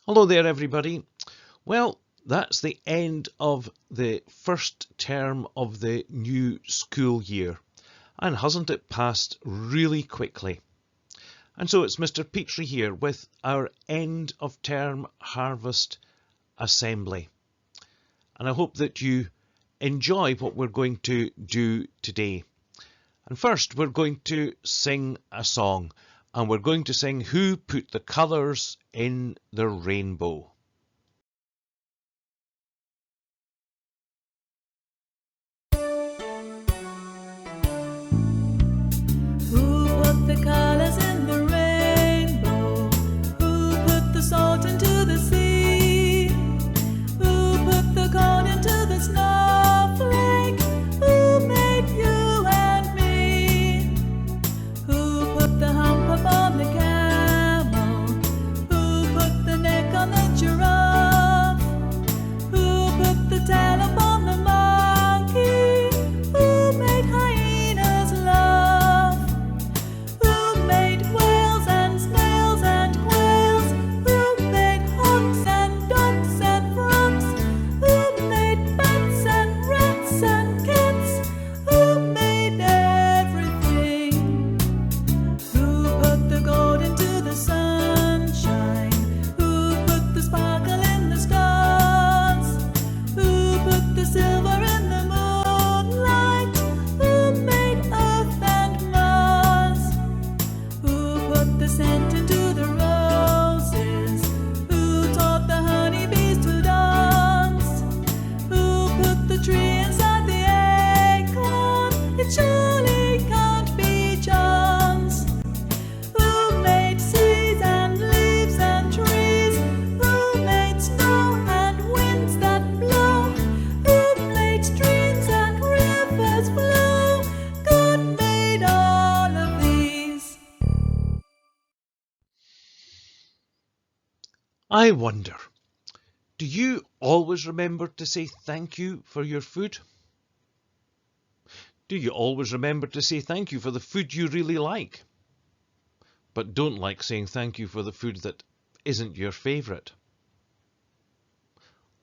Hello there, everybody. Well, that's the end of the first term of the new school year, and hasn't it passed really quickly? And so it's Mr. Petrie here with our end of term harvest assembly. And I hope that you enjoy what we're going to do today. And first, we're going to sing a song, and we're going to sing Who Put the Colours in the Rainbow. Who put the colours in the rainbow? Who put the salt into the sea? Who put the corn into the snowflake? Who made you and me? Who put the hump upon the camel? Who put the neck on the giraffe? Who put the tail upon the monkey? Who made hyenas laugh? Who made whales and snails and quails? Who made hawks and ducks and frogs? Who made bats and rats and cats? Who made everything? Who put the gold into the sunshine? Who put the sparkle in the stars? Who put the silver in the moonlight? Who made Earth and Mars? Who put the scent into the roses? Who taught the honeybees to dance? Who put the tree inside the acorn? It surely can't be chance. Who made seas and leaves and trees? Who made snow and winds that blow? Who made streams and rivers flow? God made all of these. I wonder, do you always remember to say thank you for your food? Do you always remember to say thank you for the food you really like, but don't like saying thank you for the food that isn't your favourite?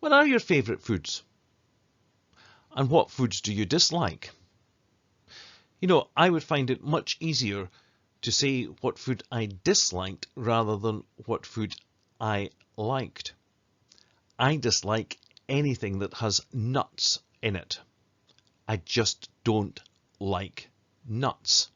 What are your favourite foods? And what foods do you dislike? You know, I would find it much easier to say what food I disliked rather than what food I liked. I dislike anything that has nuts in it. I just don't like nuts.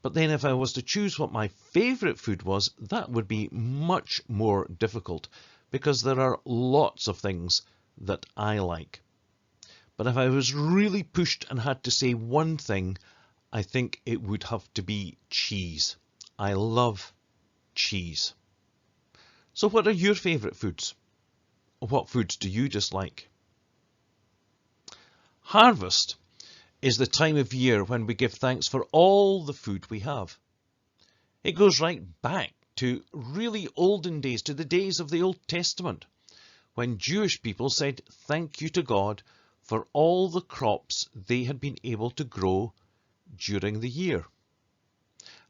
But then if I was to choose what my favourite food was, that would be much more difficult because there are lots of things that I like. But if I was really pushed and had to say one thing, I think it would have to be cheese. I love cheese. So what are your favourite foods? What foods do you dislike? Harvest is the time of year when we give thanks for all the food we have. It goes right back to really olden days, to the days of the Old Testament, when Jewish people said thank you to God for all the crops they had been able to grow during the year.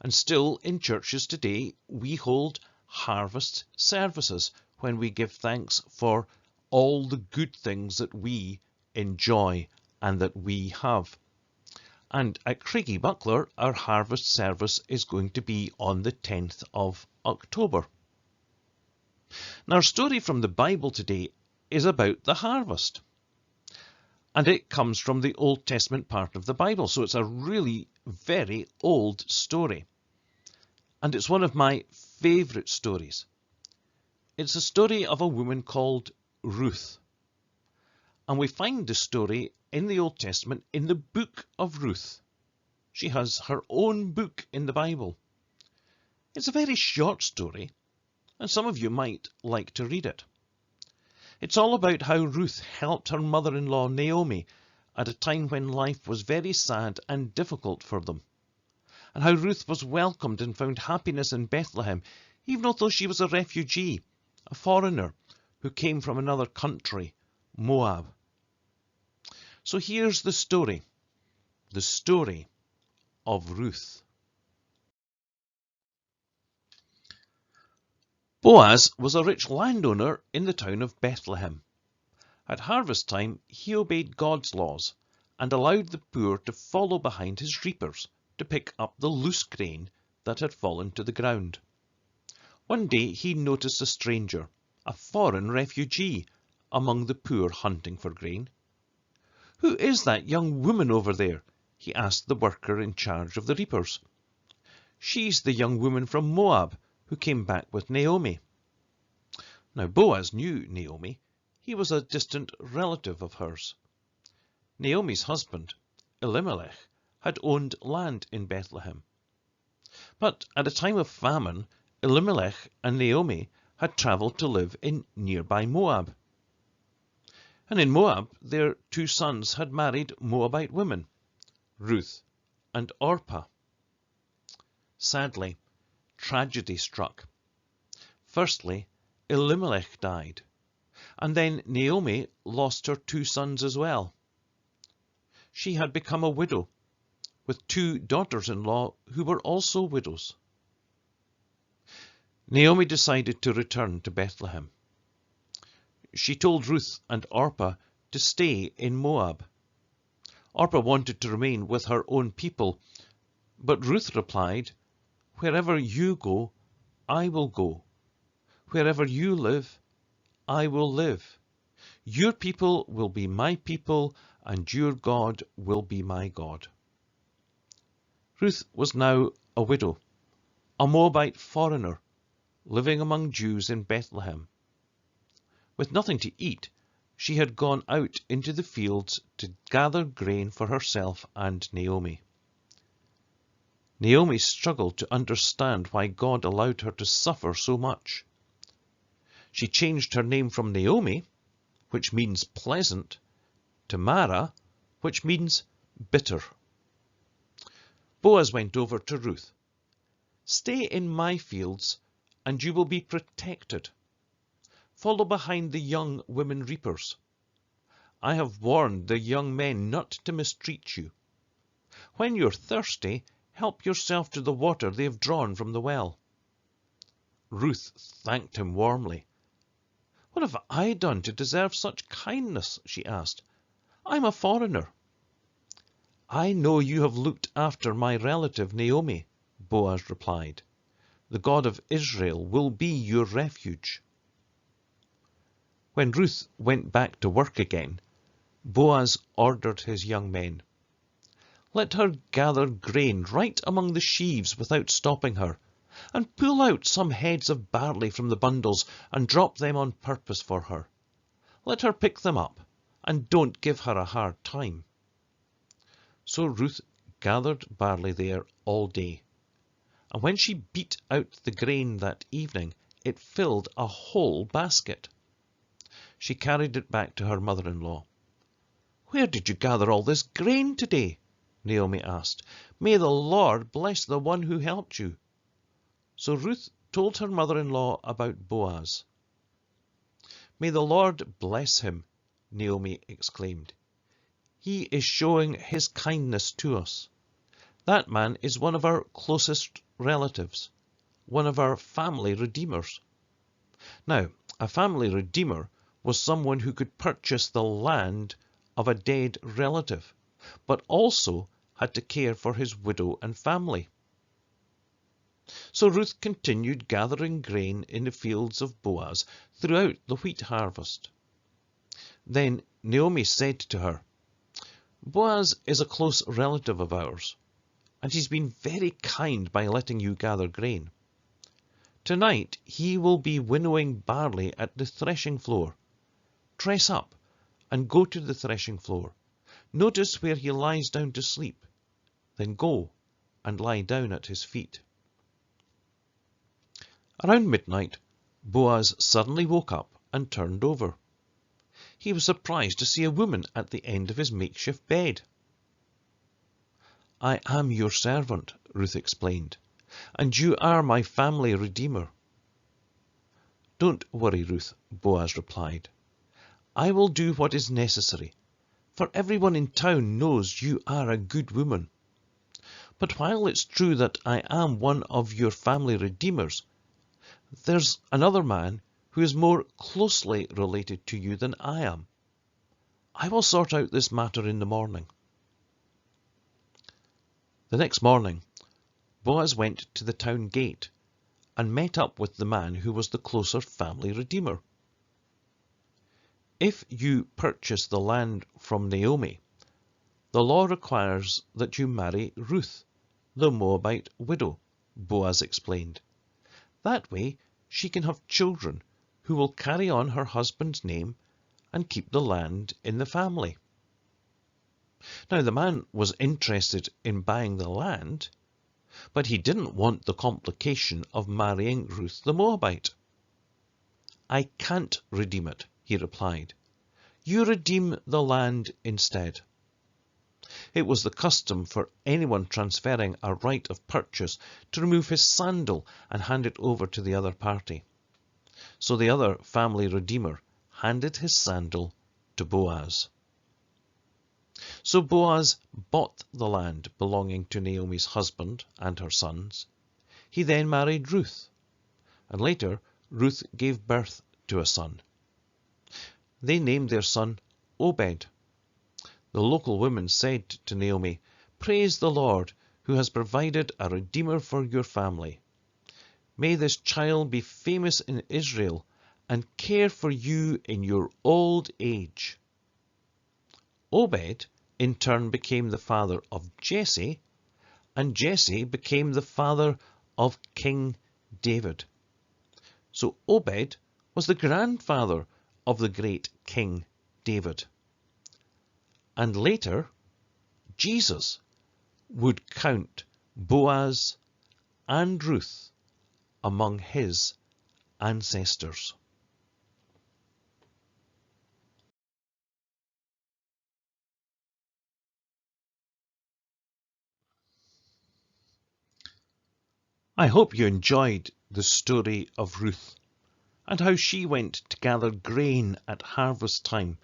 And still in churches today, we hold harvest services when we give thanks for all the good things that we enjoy and that we have. And at Craigie Buckler, our harvest service is going to be on the 10th of October. Now, our story from the Bible today is about the harvest. And it comes from the Old Testament part of the Bible, so it's a really very old story. And it's one of my favourite stories. It's a story of a woman called Ruth. And we find the story in the Old Testament in the book of Ruth. She has her own book in the Bible. It's a very short story, and some of you might like to read it. It's all about how Ruth helped her mother-in-law Naomi at a time when life was very sad and difficult for them, and how Ruth was welcomed and found happiness in Bethlehem, even though she was a refugee, a foreigner who came from another country, Moab. So here's the story of Ruth. Boaz was a rich landowner in the town of Bethlehem. At harvest time he obeyed God's laws and allowed the poor to follow behind his reapers to pick up the loose grain that had fallen to the ground. One day he noticed a stranger, a foreign refugee, among the poor hunting for grain. "Who is that young woman over there?" he asked the worker in charge of the reapers. "She's the young woman from Moab who came back with Naomi." Now Boaz knew Naomi. He was a distant relative of hers. Naomi's husband, Elimelech, had owned land in Bethlehem. But at a time of famine, Elimelech and Naomi had travelled to live in nearby Moab. And in Moab, their two sons had married Moabite women, Ruth and Orpah. Sadly, tragedy struck. Firstly, Elimelech died, and then Naomi lost her two sons as well. She had become a widow, with two daughters-in-law who were also widows. Naomi decided to return to Bethlehem. She told Ruth and Orpah to stay in Moab. Orpah wanted to remain with her own people, but Ruth replied, "Wherever you go, I will go. Wherever you live, I will live. Your people will be my people, and your God will be my God." Ruth was now a widow, a Moabite foreigner, living among Jews in Bethlehem. With nothing to eat, she had gone out into the fields to gather grain for herself and Naomi. Naomi struggled to understand why God allowed her to suffer so much. She changed her name from Naomi, which means pleasant, to Mara, which means bitter. Boaz went over to Ruth. "Stay in my fields, and you will be protected. Follow behind the young women reapers. I have warned the young men not to mistreat you. When you're thirsty, help yourself to the water they have drawn from the well." Ruth thanked him warmly. "What have I done to deserve such kindness?" she asked. "I'm a foreigner." "I know you have looked after my relative Naomi," Boaz replied. "The God of Israel will be your refuge." When Ruth went back to work again, Boaz ordered his young men, "Let her gather grain right among the sheaves without stopping her, and pull out some heads of barley from the bundles and drop them on purpose for her. Let her pick them up, and don't give her a hard time." So Ruth gathered barley there all day, and when she beat out the grain that evening, it filled a whole basket. She carried it back to her mother-in-law. "Where did you gather all this grain today?" Naomi asked. "May the Lord bless the one who helped you." So Ruth told her mother-in-law about Boaz. "May the Lord bless him," Naomi exclaimed. "He is showing his kindness to us. That man is one of our closest relatives, one of our family redeemers." Now, a family redeemer was someone who could purchase the land of a dead relative, but also had to care for his widow and family. So Ruth continued gathering grain in the fields of Boaz throughout the wheat harvest. Then Naomi said to her, "Boaz is a close relative of ours, and he's been very kind by letting you gather grain. Tonight he will be winnowing barley at the threshing floor. Dress up and go to the threshing floor. Notice where he lies down to sleep. Then go and lie down at his feet." Around midnight, Boaz suddenly woke up and turned over. He was surprised to see a woman at the end of his makeshift bed. "I am your servant," Ruth explained, "and you are my family redeemer." "Don't worry, Ruth," Boaz replied. "I will do what is necessary, for everyone in town knows you are a good woman. But while it's true that I am one of your family redeemers, There's another man who is more closely related to you than I am. I will sort out this matter in the morning." The next morning, Boaz went to the town gate and met up with the man who was the closer family redeemer. "If you purchase the land from Naomi, the law requires that you marry Ruth, the Moabite widow," Boaz explained. "That way she can have children who will carry on her husband's name and keep the land in the family." Now, the man was interested in buying the land, but he didn't want the complication of marrying Ruth the Moabite. "I can't redeem it," he replied. "You redeem the land instead." It was the custom for anyone transferring a right of purchase to remove his sandal and hand it over to the other party. So the other family redeemer handed his sandal to Boaz. So Boaz bought the land belonging to Naomi's husband and her sons. He then married Ruth, and later Ruth gave birth to a son. They named their son Obed. The local women said to Naomi, "Praise the Lord, who has provided a redeemer for your family. May this child be famous in Israel and care for you in your old age." Obed in turn became the father of Jesse, and Jesse became the father of King David. So Obed was the grandfather of the great King David. And later, Jesus would count Boaz and Ruth among his ancestors. I hope you enjoyed the story of Ruth and how she went to gather grain at harvest time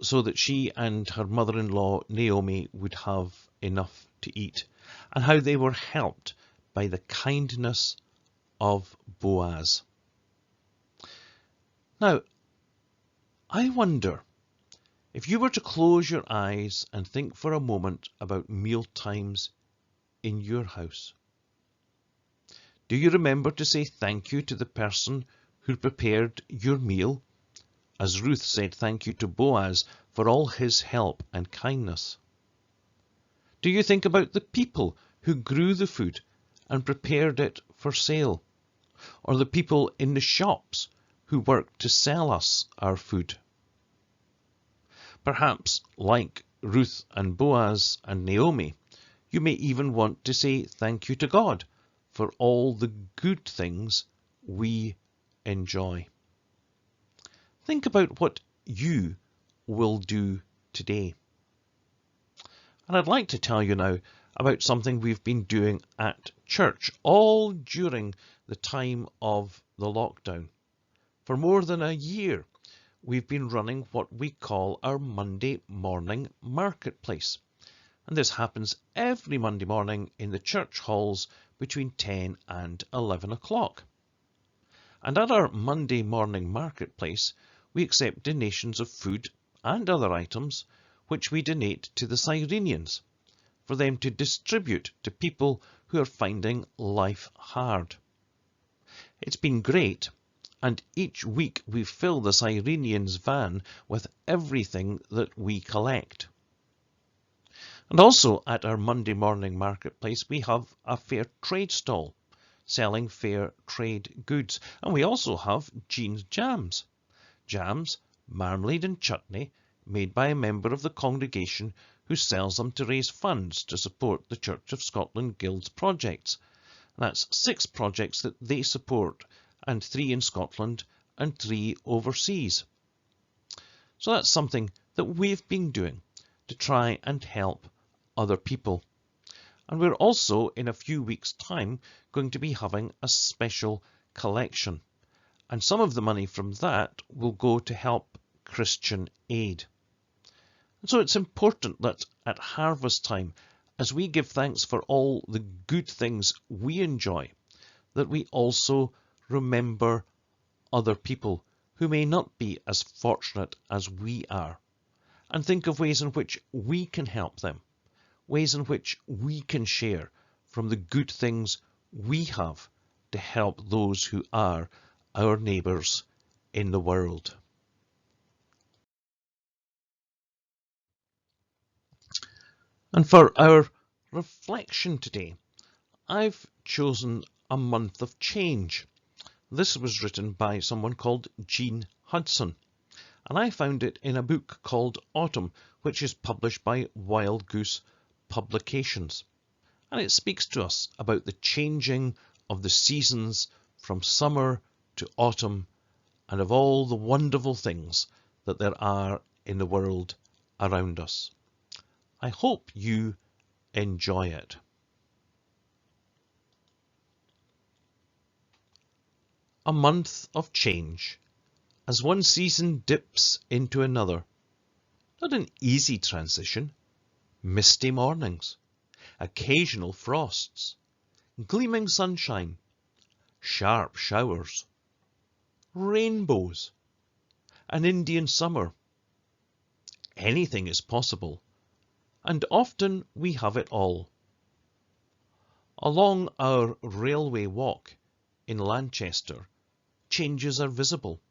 so that she and her mother-in-law Naomi would have enough to eat, and how they were helped by the kindness of Boaz. Now, I wonder, if you were to close your eyes and think for a moment about meal times in your house, do you remember to say thank you to the person who prepared your meal, as Ruth said thank you to Boaz for all his help and kindness? Do you think about the people who grew the food and prepared it for sale, or the people in the shops who worked to sell us our food? Perhaps, like Ruth and Boaz and Naomi, you may even want to say thank you to God for all the good things we enjoy. Think about what you will do today. And I'd like to tell you now about something we've been doing at church all during the time of the lockdown. For more than a year, we've been running what we call our Monday morning marketplace. And this happens every Monday morning in the church halls between 10 and 11 o'clock. And at our Monday morning marketplace, we accept donations of food and other items which we donate to the Cyrenians for them to distribute to people who are finding life hard. It's been great, and each week we fill the Cyrenians' van with everything that we collect. And also at our Monday morning marketplace, we have a fair trade stall selling fair trade goods. And we also have Jean's Jams. Jams, marmalade and chutney made by a member of the congregation who sells them to raise funds to support the Church of Scotland Guild's projects. That's 6 projects that they support, and 3 in Scotland and 3 overseas. So that's something that we've been doing to try and help other people. And we're also, in a few weeks' time, going to be having a special collection. And some of the money from that will go to help Christian Aid. And so it's important that at harvest time, as we give thanks for all the good things we enjoy, that we also remember other people who may not be as fortunate as we are, and think of ways in which we can help them, ways in which we can share from the good things we have to help those who are our neighbours in the world. And for our reflection today, I've chosen a month of change. This was written by someone called Jean Hudson, and I found it in a book called Autumn, which is published by Wild Goose Publications. And it speaks to us about the changing of the seasons from summer to autumn, and of all the wonderful things that there are in the world around us. I hope you enjoy it. A month of change, as one season dips into another. Not an easy transition. Misty mornings, occasional frosts, gleaming sunshine, sharp showers, rainbows, an Indian summer. Anything is possible, and often we have it all. Along our railway walk in Lanchester, changes are visible,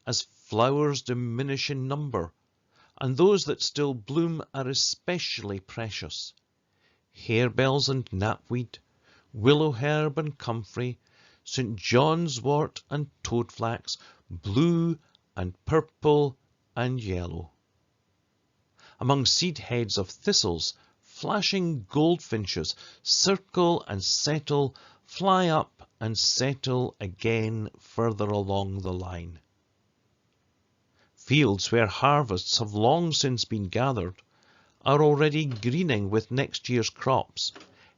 as flowers diminish in number, and those that still bloom are especially precious. Harebells and knapweed, willow herb and comfrey, St. John's wort and toadflax, blue and purple and yellow. Among seed heads of thistles, flashing goldfinches circle and settle, fly up and settle again further along the line. Fields where harvests have long since been gathered are already greening with next year's crops,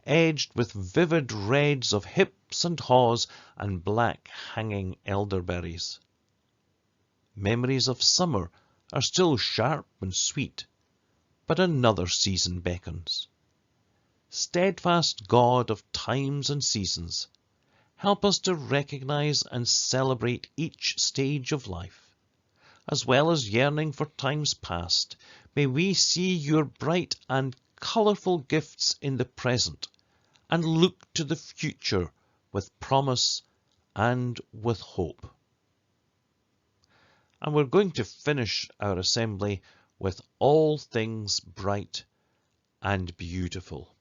edged with vivid reds of hips and haws and black hanging elderberries. Memories of summer are still sharp and sweet, but another season beckons. Steadfast God of times and seasons, help us to recognize and celebrate each stage of life. As well as yearning for times past, may we see your bright and colourful gifts in the present, and look to the future with promise and with hope. And we're going to finish our assembly with all things bright and beautiful.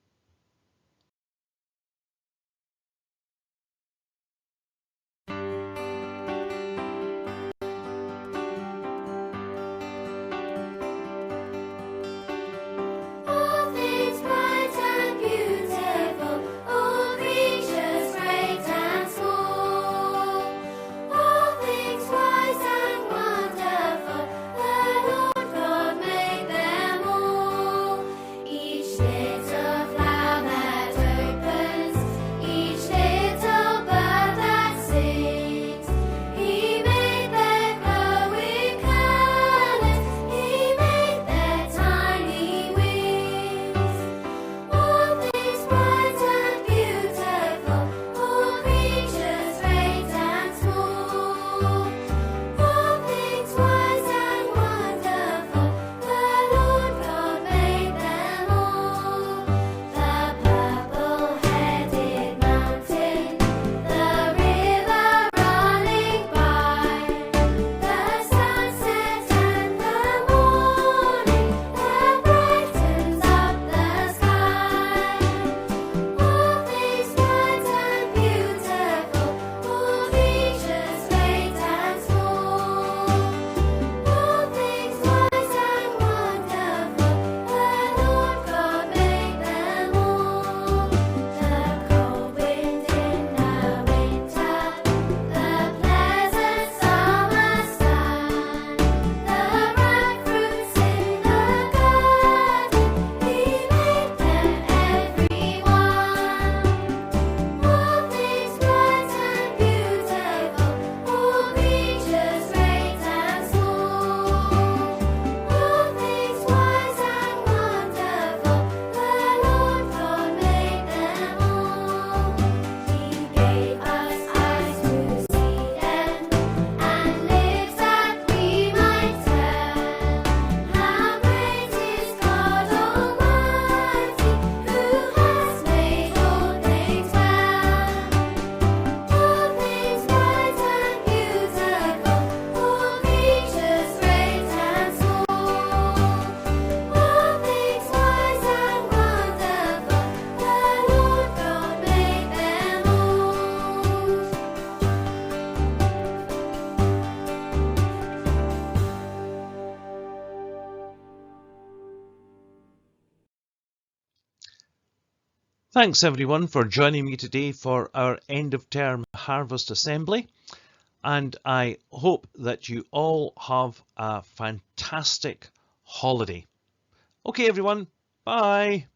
All things bright and beautiful, all creatures great and small, all things wise and wonderful, the Lord God made them all. Each little Thanks everyone for joining me today for our end of term harvest assembly, and I hope that you all have a fantastic holiday. Okay everyone, bye.